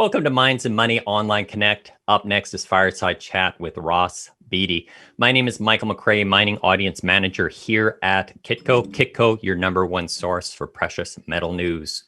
Welcome to Minds and Money Online Connect. Up next is Fireside Chat with Ross Beaty. My name is Michael McRae, Mining Audience Manager here at Kitco. Kitco, your number one source for precious metal news.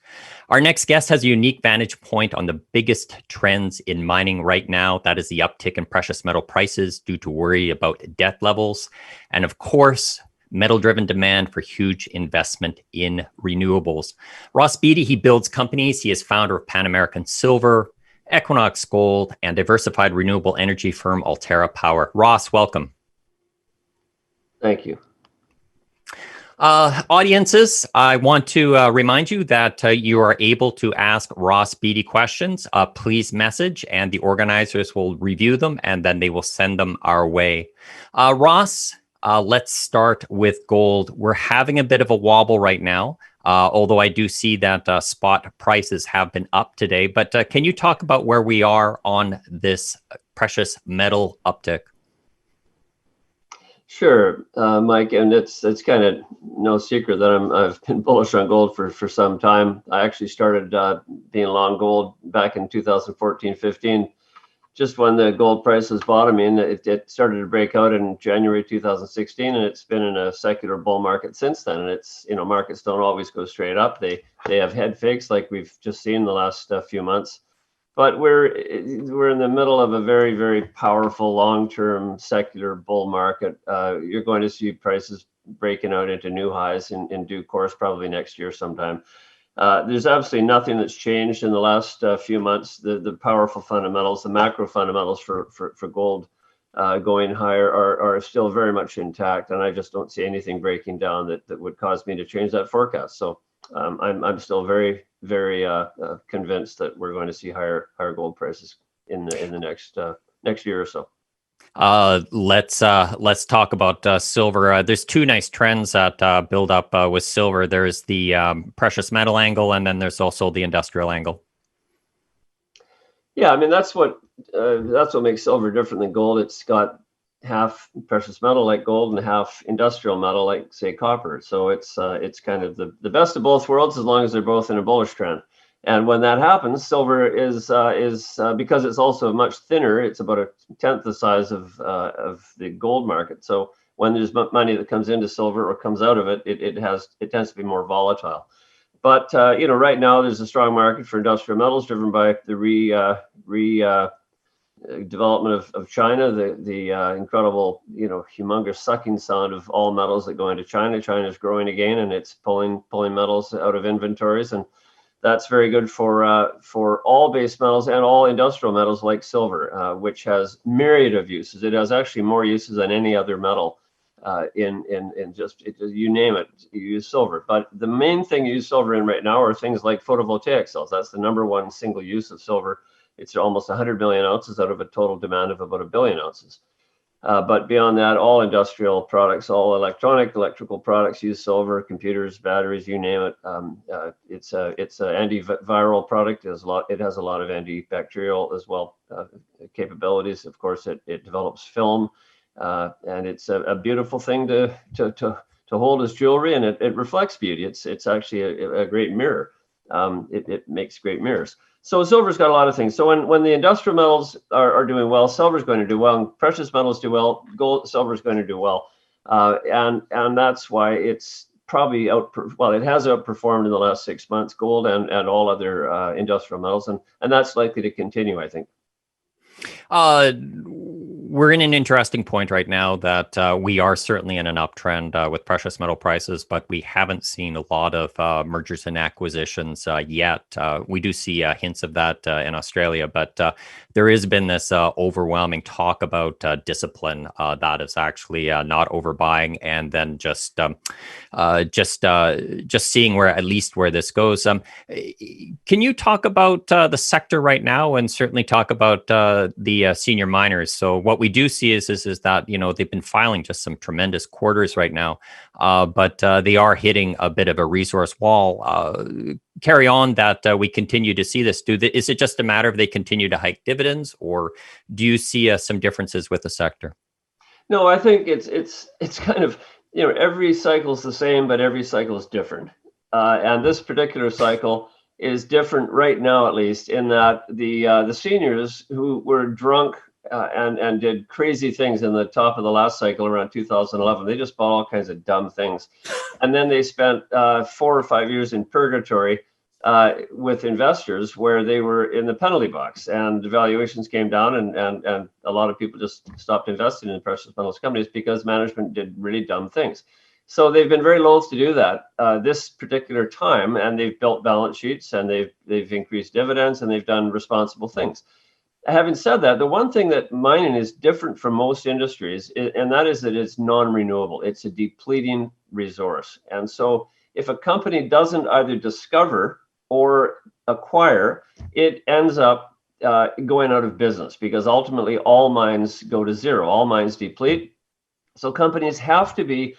Our next guest has a unique vantage point on the biggest trends in mining right now. That is the uptick in precious metal prices due to worry about debt levels. And of course, metal-driven demand for huge investment in renewables. Ross Beaty, he builds companies. He is founder of Pan American Silver, Equinox Gold, and diversified renewable energy firm Altera Power. Ross, welcome. Thank you. Audiences, I want to remind you that you are able to ask Ross Beaty questions. Please message, and the organizers will review them, and then they will send them our way. Ross, let's start with gold. We're having a bit of a wobble right now, although I do see that spot prices have been up today. But can you talk about where we are on this precious metal uptick? Sure, Mike, and it's kind of no secret that I've been bullish on gold for some time. I actually started being long gold back in 2014-15. Just when the gold price was bottoming, it started to break out in January 2016, and it's been in a secular bull market since then. And it's, markets don't always go straight up. They have head fakes like we've just seen the last few months. But we're in the middle of a very, very powerful long-term secular bull market. You're going to see prices breaking out into new highs in due course, probably next year sometime. There's absolutely nothing that's changed in the last few months. The powerful fundamentals, the macro fundamentals for gold going higher are still very much intact, and I just don't see anything breaking down that would cause me to change that forecast. So I'm still very, very convinced that we're going to see higher gold prices in the next year or so. Let's talk about silver. There's two nice trends that build up with silver. There's the precious metal angle, and then there's also the industrial angle. Yeah, I mean that's what makes silver different than gold. It's got half precious metal like gold and half industrial metal like, say, copper. So it's kind of the best of both worlds, as long as they're both in a bullish trend. And when that happens, silver is because it's also much thinner. It's about a tenth the size of the gold market. So when there's money that comes into silver or comes out of it, it tends to be more volatile. But right now there's a strong market for industrial metals, driven by the development of China, the incredible, humongous sucking sound of all metals that go into China. China is growing again, and it's pulling metals out of inventories, and that's very good for all base metals and all industrial metals like silver, which has myriad of uses. It has actually more uses than any other metal. You name it, you use silver. But the main thing you use silver in right now are things like photovoltaic cells. That's the number one single use of silver. It's almost 100 million ounces out of a total demand of about 1 billion ounces. But beyond that, all industrial products, all electrical products use silver. Computers, batteries, you name it. It's an antiviral product. It has a lot of antibacterial as well capabilities. Of course, it develops film, and it's a beautiful thing to hold as jewelry, and it reflects beauty. It's actually a great mirror. It makes great mirrors. So silver's got a lot of things. So when the industrial metals are doing well, silver's going to do well. And precious metals do well, silver's going to do well. And that's why it's probably it has outperformed in the last 6 months, gold and all other industrial metals. And that's likely to continue, I think. We're in an interesting point right now that we are certainly in an uptrend with precious metal prices, but we haven't seen a lot of mergers and acquisitions yet. We do see hints of that in Australia, but there has been this overwhelming talk about discipline that is actually not overbuying, and then just seeing where this goes. Can you talk about the sector right now, and certainly talk about the senior miners? So what we do see is that they've been filing just some tremendous quarters right now, but they are hitting a bit of a resource wall. Carry on that we continue to see this. Is it just a matter of they continue to hike dividends, or do you see some differences with the sector? No, I think it's kind of, every cycle is the same, but every cycle is different. And this particular cycle, is different right now, at least, in that the seniors who were drunk and did crazy things in the top of the last cycle around 2011, they just bought all kinds of dumb things, and then they spent 4 or 5 years in purgatory with investors where they were in the penalty box, and the valuations came down, and a lot of people just stopped investing in precious metals companies because management did really dumb things. So they've been very loath to do that this particular time, and they've built balance sheets, and they've increased dividends, and they've done responsible things. Having said that, the one thing that mining is different from most industries, and that is that it's non-renewable. It's a depleting resource, and so if a company doesn't either discover or acquire, it ends up going out of business, because ultimately all mines go to zero, all mines deplete. So companies have to be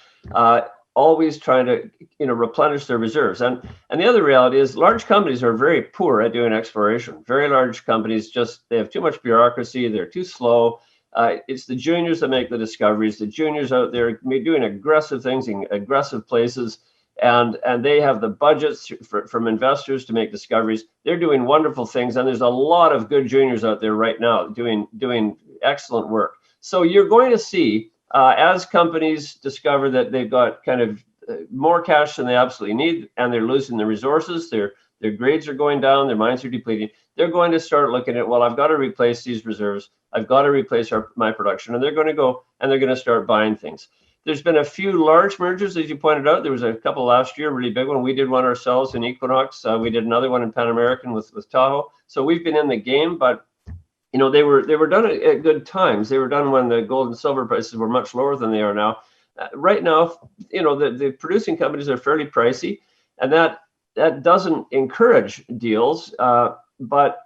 always trying to, replenish their reserves. And the other reality is large companies are very poor at doing exploration. Very large companies they have too much bureaucracy. They're too slow. It's the juniors that make the discoveries. The juniors out there doing aggressive things in aggressive places, and they have the budgets from investors to make discoveries. They're doing wonderful things, and there's a lot of good juniors out there right now doing excellent work. So you're going to see, as companies discover that they've got kind of more cash than they absolutely need, and they're losing their resources, their grades are going down, their mines are depleting, they're going to start looking at, well, I've got to replace these reserves, I've got to replace my production, and they're going to go and they're going to start buying things. There's been a few large mergers, as you pointed out. There was a couple last year, really big one. We did one ourselves in Equinox. We did another one in Pan American with Tahoe. So we've been in the game, but they were done at good times. They were done when the gold and silver prices were much lower than they are now. Right now, the producing companies are fairly pricey, and that doesn't encourage deals. But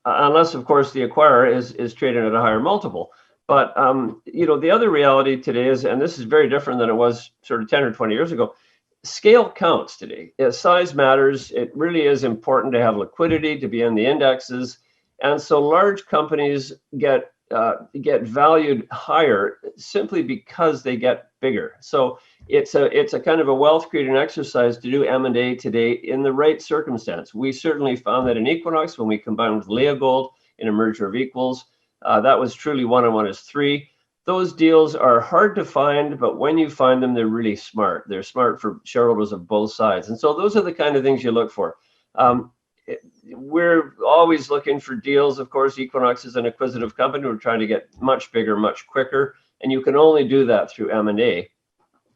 unless, of course, the acquirer is trading at a higher multiple. But the other reality today is, and this is very different than it was sort of 10 or 20 years ago, scale counts today. Size matters. It really is important to have liquidity, to be in the indexes. And so large companies get valued higher simply because they get bigger. So it's a kind of a wealth creating exercise to do M&A today in the right circumstance. We certainly found that in Equinox when we combined with Leagold in a merger of equals. That was truly 1 and 1 is 3. Those deals are hard to find, but when you find them, they're really smart. They're smart for shareholders of both sides. And so those are the kind of things you look for. We're always looking for deals. Of course, Equinox is an acquisitive company. We're trying to get much bigger, much quicker, and you can only do that through M&A.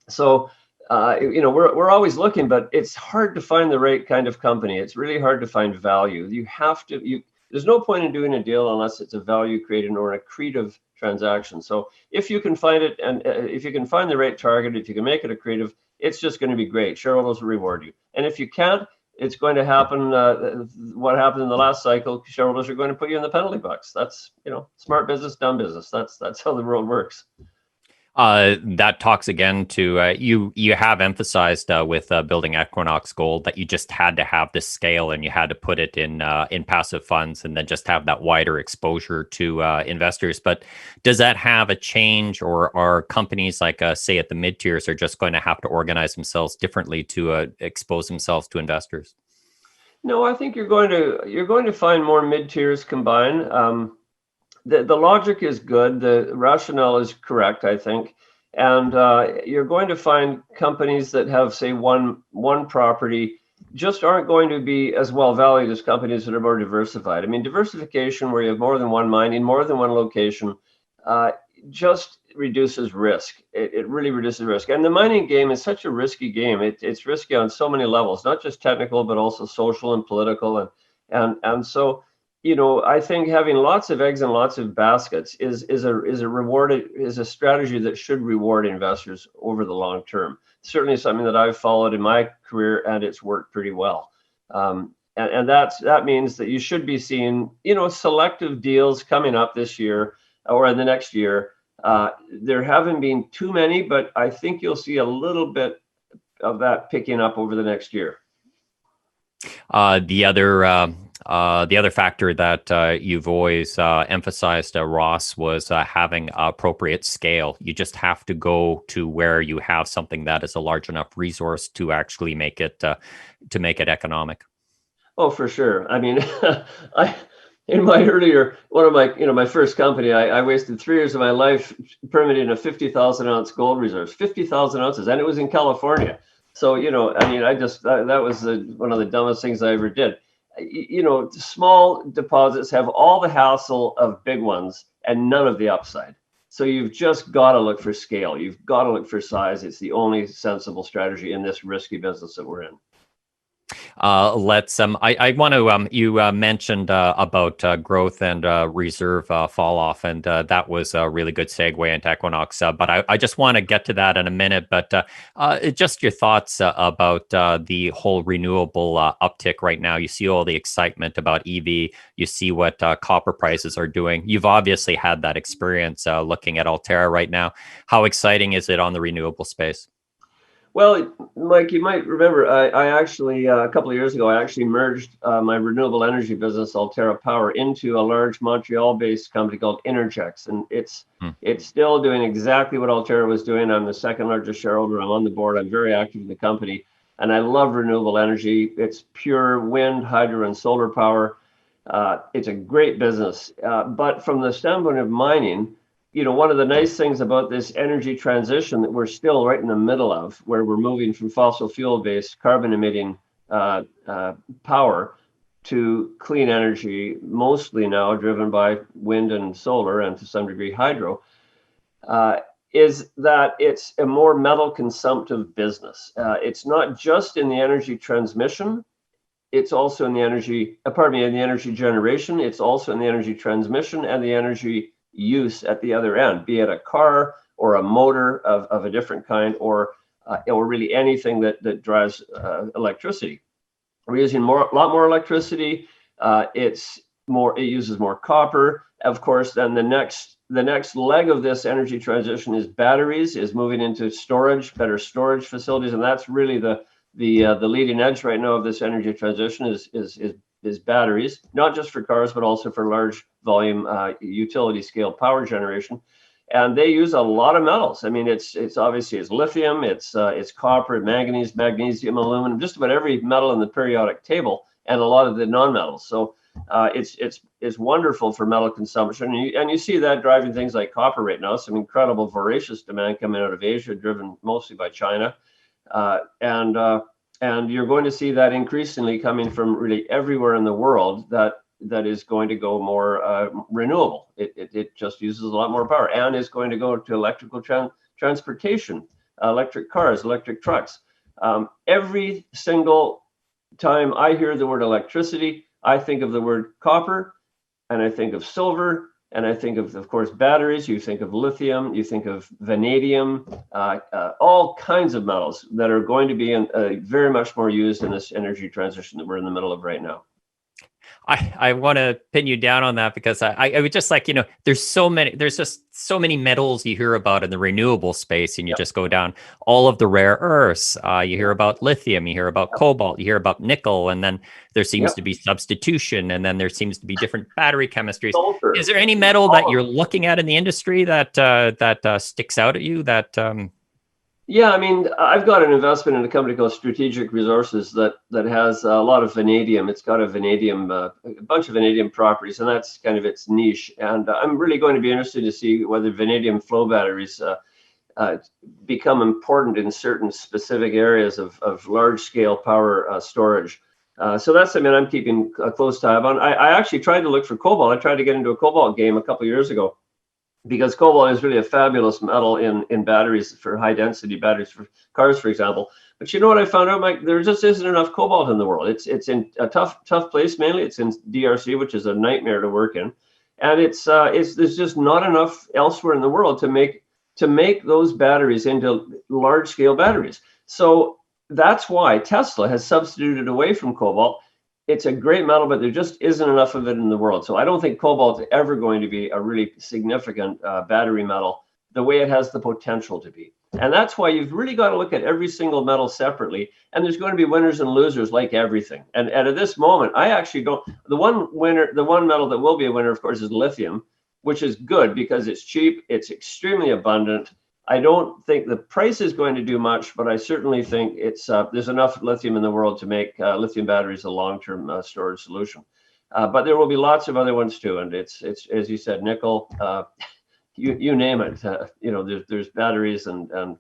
So, we're always looking, but it's hard to find the right kind of company. It's really hard to find value. There's no point in doing a deal unless it's a value creating or an accretive transaction. So if you can find it, and if you can find the right target, if you can make it accretive, it's just going to be great. Shareholders will reward you. And if you can't, it's going to happen. What happened in the last cycle, shareholders are going to put you in the penalty box. That's, smart business, dumb business. That's how the world works. That talks again to you have emphasized with building Equinox Gold that you just had to have the scale, and you had to put it in passive funds, and then just have that wider exposure to investors. But does that have a change, or are companies like say at the mid tiers are just going to have to organize themselves differently to expose themselves to investors? No, I think you're going to find more mid tiers combine. The logic is good. The rationale is correct, I think. And you're going to find companies that have, say, one property just aren't going to be as well valued as companies that are more diversified. I mean, diversification where you have more than one mine in more than one location just reduces risk. It really reduces risk. And the mining game is such a risky game. It's risky on so many levels, not just technical, but also social and political. And so, I think having lots of eggs in lots of baskets is a strategy that should reward investors over the long term. Certainly something that I've followed in my career, and it's worked pretty well. And that means that you should be seeing, selective deals coming up this year or in the next year. There haven't been too many, but I think you'll see a little bit of that picking up over the next year. The other factor that you've always emphasized, Ross, was having appropriate scale. You just have to go to where you have something that is a large enough resource to actually make it economic. Oh, for sure. I mean, I in my earlier one of my my first company, I wasted 3 years of my life permitting a 50,000 ounce gold reserves, 50,000 ounces, and it was in California. So I mean, I just that was one of the dumbest things I ever did. Small deposits have all the hassle of big ones and none of the upside. So you've just got to look for scale. You've got to look for size. It's the only sensible strategy in this risky business that we're in. Let's I want to you mentioned about growth and reserve fall off, and that was a really good segue into Equinox. But I just want to get to that in a minute. But just your thoughts about the whole renewable uptick right now. You see all the excitement about EV. You see what copper prices are doing. You've obviously had that experience looking at Altera right now. How exciting is it on the renewable space? Well, Mike, you might remember I actually a couple of years ago I actually merged my renewable energy business, Altera Power, into a large Montreal-based company called Intergex, and it's still doing exactly what Altera was doing. I'm the second largest shareholder. I'm on the board. I'm very active in the company, and I love renewable energy. It's pure wind, hydro, and solar power. It's a great business, but from the standpoint of mining, one of the nice things about this energy transition that we're still right in the middle of, where we're moving from fossil fuel-based carbon-emitting power to clean energy, mostly now driven by wind and solar, and to some degree hydro, is that it's a more metal consumptive business. It's not just in the energy transmission. It's also in the energy, in the energy generation. It's also in the energy transmission and the energy use at the other end, be it a car or a motor of a different kind, or really anything that drives electricity. We're using a lot more electricity. It uses more copper. Of course, then the next leg of this energy transition is batteries, is moving into storage, better storage facilities, and that's really the leading edge right now of this energy transition is batteries, not just for cars, but also for large volume utility scale power generation. And they use a lot of metals. I mean, it's obviously lithium, it's copper, manganese, magnesium, aluminum, just about every metal in the periodic table, and a lot of the non-metals. So it's wonderful for metal consumption, and you see that driving things like copper right now. Some incredible voracious demand coming out of Asia, driven mostly by China, and you're going to see that increasingly coming from really everywhere in the world that is going to go more renewable. It just uses a lot more power and is going to go to electrical transportation, electric cars, electric trucks. Every single time I hear the word electricity, I think of the word copper, and I think of silver, and I think of course, batteries. You think of lithium, you think of vanadium, all kinds of metals that are going to be very much more used in this energy transition that we're in the middle of right now. I want to pin you down on that because I would just like, there's just so many metals you hear about in the renewable space, and you just go down all of the rare earths. You hear about lithium, you hear about cobalt, you hear about nickel, and then there seems to be substitution, and then there seems to be different battery chemistries. Sulfur. Is there any metal that you're looking at in the industry that sticks out at you that Yeah, I mean, I've got an investment in a company called Strategic Resources that has a lot of vanadium. It's got a bunch of vanadium properties, and that's kind of its niche. And I'm really going to be interested to see whether vanadium flow batteries become important in certain specific areas of large-scale power storage. So that's something I'm keeping a close tab on. I actually tried to look for cobalt. I tried to get into a cobalt game a couple of years ago, because cobalt is really a fabulous metal in batteries, for high density batteries for cars, for example. But you know what I found out, Mike? There just isn't enough cobalt in the world. It's in a tough place. Mainly, it's in DRC, which is a nightmare to work in, and there's just not enough elsewhere in the world to make those batteries into large scale batteries. So that's why Tesla has substituted away from cobalt. It's a great metal, but there just isn't enough of it in the world. So I don't think cobalt is ever going to be a really significant battery metal the way it has the potential to be. And that's why you've really got to look at every single metal separately. And there's going to be winners and losers like everything. And at this moment, I actually don't. The one metal that will be a winner, of course, is lithium, which is good because it's cheap, it's extremely abundant. I don't think the price is going to do much, but I certainly think it's there's enough lithium in the world to make lithium batteries a long-term storage solution. But there will be lots of other ones too, and it's as you said, nickel, you name it. There's batteries and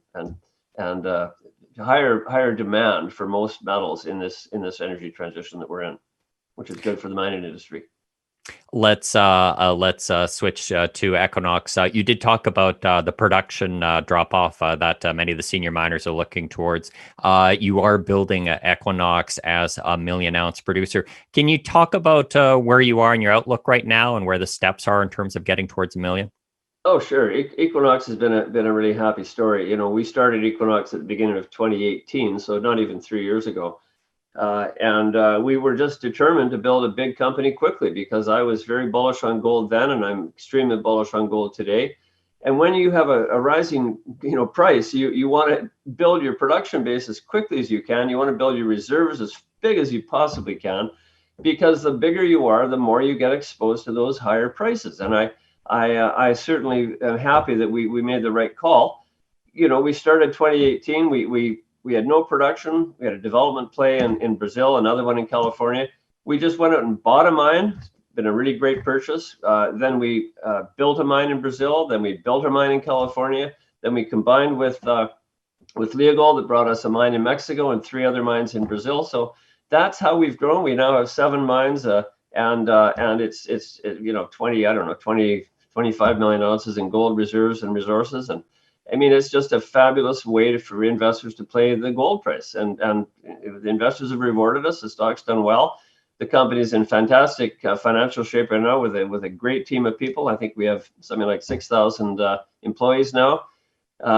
higher demand for most metals in this energy transition that we're in, which is good for the mining industry. Let's switch to Equinox. You did talk about the production drop off that many of the senior miners are looking towards. You are building Equinox as a 1 million ounce producer. Can you talk about where you are in your outlook right now and where the steps are in terms of getting towards 1 million? Oh, sure. Equinox has been a really happy story. We started Equinox at the beginning of 2018, so not even 3 years ago. And we were just determined to build a big company quickly because I was very bullish on gold then, and I'm extremely bullish on gold today. And when you have a rising, price, you want to build your production base as quickly as you can. You want to build your reserves as big as you possibly can, because the bigger you are, the more you get exposed to those higher prices. And I certainly am happy that we made the right call. We started 2018. We had no production. We had a development play in Brazil, another one in California. We just went out and bought a mine. It's been a really great purchase. Then we built a mine in Brazil. Then we built a mine in California. Then we combined with Leogold that brought us a mine in Mexico and 3 other mines in Brazil. So that's how we've grown. We now have 7 mines, and it's 25 million ounces in gold reserves and resources. And I mean, it's just a fabulous way for investors to play the gold price. And the investors have rewarded us. The stock's done well. The company's in fantastic financial shape right now with a great team of people. I think we have something like 6,000 employees now,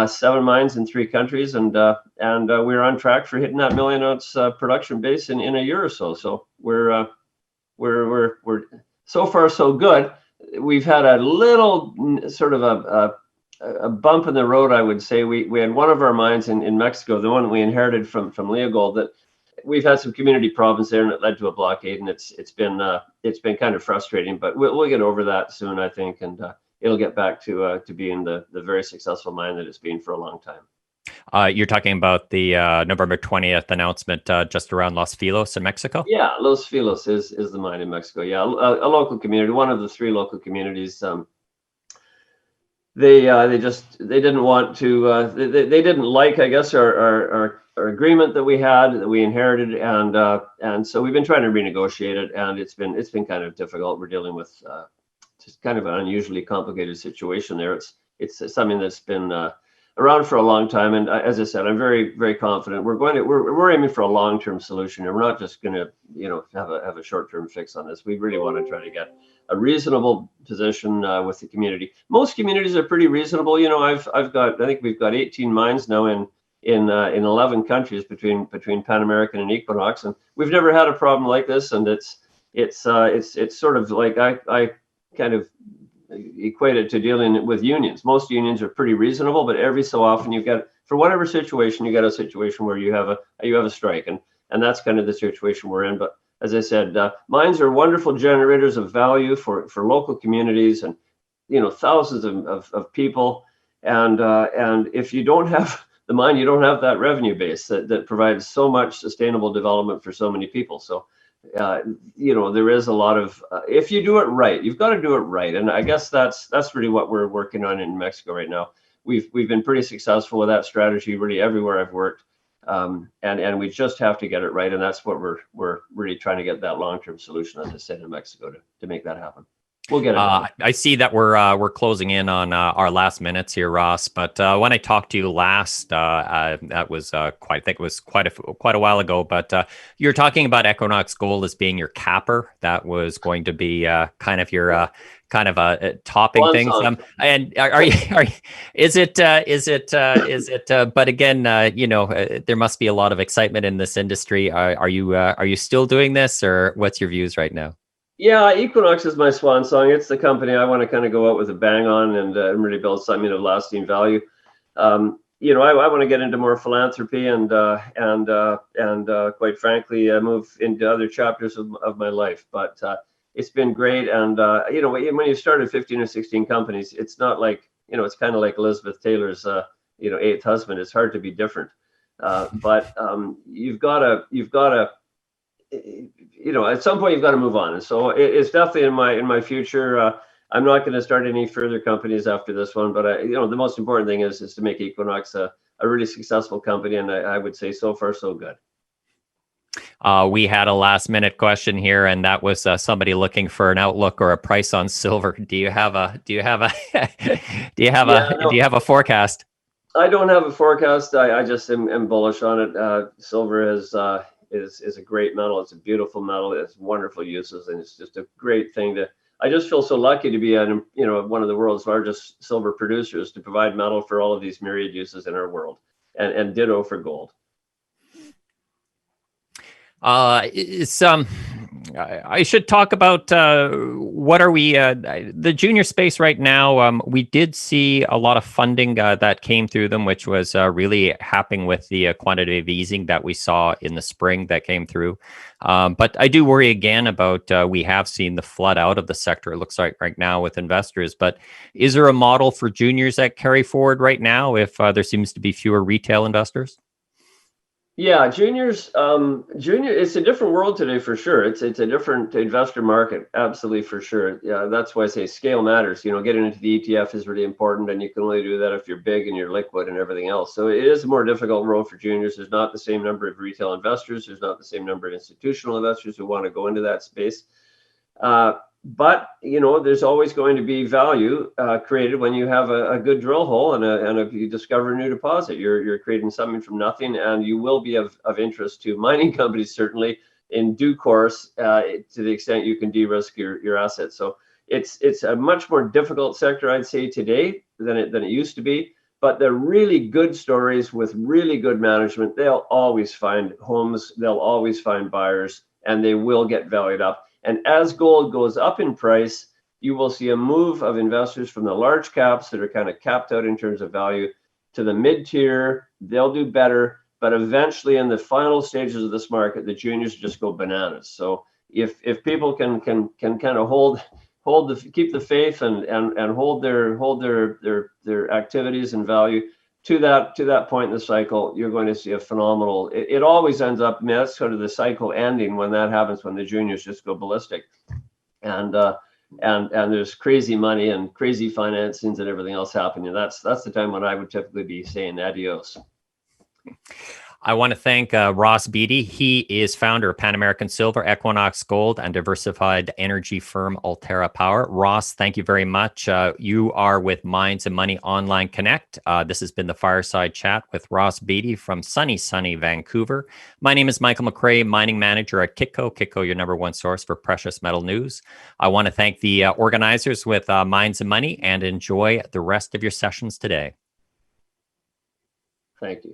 7 mines in 3 countries, and we're on track for hitting that 1 million ounce production base in a year or so. So we're so far so good. We've had a little sort of a bump in the road, I would say. We had one of our mines in Mexico, the one that we inherited from Leogold, that we've had some community problems there, and it led to a blockade, and it's been kind of frustrating, but we'll get over that soon, I think, and it'll get back to being the very successful mine that it's been for a long time. You're talking about the November 20th announcement just around Los Filos in Mexico? Yeah, Los Filos is the mine in Mexico. Yeah, a local community, one of the 3 local communities. They didn't want to. They didn't like, I guess, our agreement that we had, that we inherited, and so we've been trying to renegotiate it, and it's been kind of difficult. We're dealing with just kind of an unusually complicated situation there. It's something that's been around for a long time, and as I said, I'm very, very confident we're aiming for a long-term solution here. We're not just going to have a short-term fix on this. We really want to try to get a reasonable position with the community. Most communities are pretty reasonable. I think we've got 18 mines now in 11 countries between Pan American and Equinox, and we've never had a problem like this. And it's sort of like I kind of equate it to dealing with unions. Most unions are pretty reasonable, but every so often for whatever situation, you got a situation where you have a strike, and that's kind of the situation we're in. But as I said, mines are wonderful generators of value for local communities and thousands of people. And if you don't have the mine, you don't have that revenue base that provides so much sustainable development for so many people. So there is a lot of if you do it right, you've got to do it right. And I guess that's really what we're working on in Mexico right now. We've been pretty successful with that strategy really everywhere I've worked. And we just have to get it right, and that's what we're really trying to get that long-term solution, as I said, in Mexico to make that happen. We'll get it done. I see that we're closing in on our last minutes here, Ross. But when I talked to you last, that was I think it was quite a while ago. But you're talking about Equinox Gold as being your capper. That was going to be kind of your kind of topping things. And is it? But again, there must be a lot of excitement in this industry. Are you still doing this, or what's your views right now? Yeah, Equinox is my swan song. It's the company I want to kind of go out with a bang on and really build something of lasting value. I want to get into more philanthropy and quite frankly, move into other chapters of my life. But it's been great. And when you started 15 or 16 companies, it's not like it's kind of like Elizabeth Taylor's eighth husband. It's hard to be different. But you've got to, at some point you've got to move on. And so it's definitely in my future. I'm not going to start any further companies after this one, but the most important thing is to make Equinox a really successful company. And I would say so far so good. We had a last minute question here, and that was somebody looking for an outlook or a price on silver. Do you have a forecast? I don't have a forecast. I just am bullish on it. Silver is a great metal. It's a beautiful metal. It has wonderful uses, and it's just a great thing to. I just feel so lucky to be one of the world's largest silver producers, to provide metal for all of these myriad uses in our world, and ditto for gold. I should talk about what are we the junior space right now. We did see a lot of funding that came through them, which was really happening with the quantitative easing that we saw in the spring that came through. But I do worry again about we have seen the flood out of the sector, it looks like right now, with investors. But is there a model for juniors that carry forward right now if there seems to be fewer retail investors? Yeah, juniors, it's a different world today for sure. It's a different investor market, absolutely for sure. Yeah, that's why I say scale matters. Getting into the ETF is really important, and you can only do that if you're big and you're liquid and everything else. So it is a more difficult role for juniors. There's not the same number of retail investors. There's not the same number of institutional investors who want to go into that space. But there's always going to be value created when you have a good drill hole and if you discover a new deposit. You're creating something from nothing, and you will be of interest to mining companies, certainly in due course, to the extent you can de-risk your assets. So it's a much more difficult sector, I'd say, today than it used to be. But the really good stories with really good management, they'll always find homes, they'll always find buyers, and they will get valued up. And as gold goes up in price, you will see a move of investors from the large caps that are kind of capped out in terms of value to the mid-tier. They'll do better, but eventually in the final stages of this market, the juniors just go bananas. So if people can kind of keep the faith and hold their activities and value to that point in the cycle, you're going to see a phenomenal. It always ends up. That's sort of the cycle ending when that happens, when the juniors just go ballistic, and there's crazy money and crazy financings and everything else happening. That's the time when I would typically be saying adios. I want to thank Ross Beaty. He is founder of Pan American Silver, Equinox Gold, and diversified energy firm Altera Power. Ross, thank you very much. You are with Mines and Money Online Connect. This has been the Fireside Chat with Ross Beaty from sunny Vancouver. My name is Michael McRae, mining manager at Kitco. Kitco, your number one source for precious metal news. I want to thank the organizers with Mines and Money, and enjoy the rest of your sessions today. Thank you.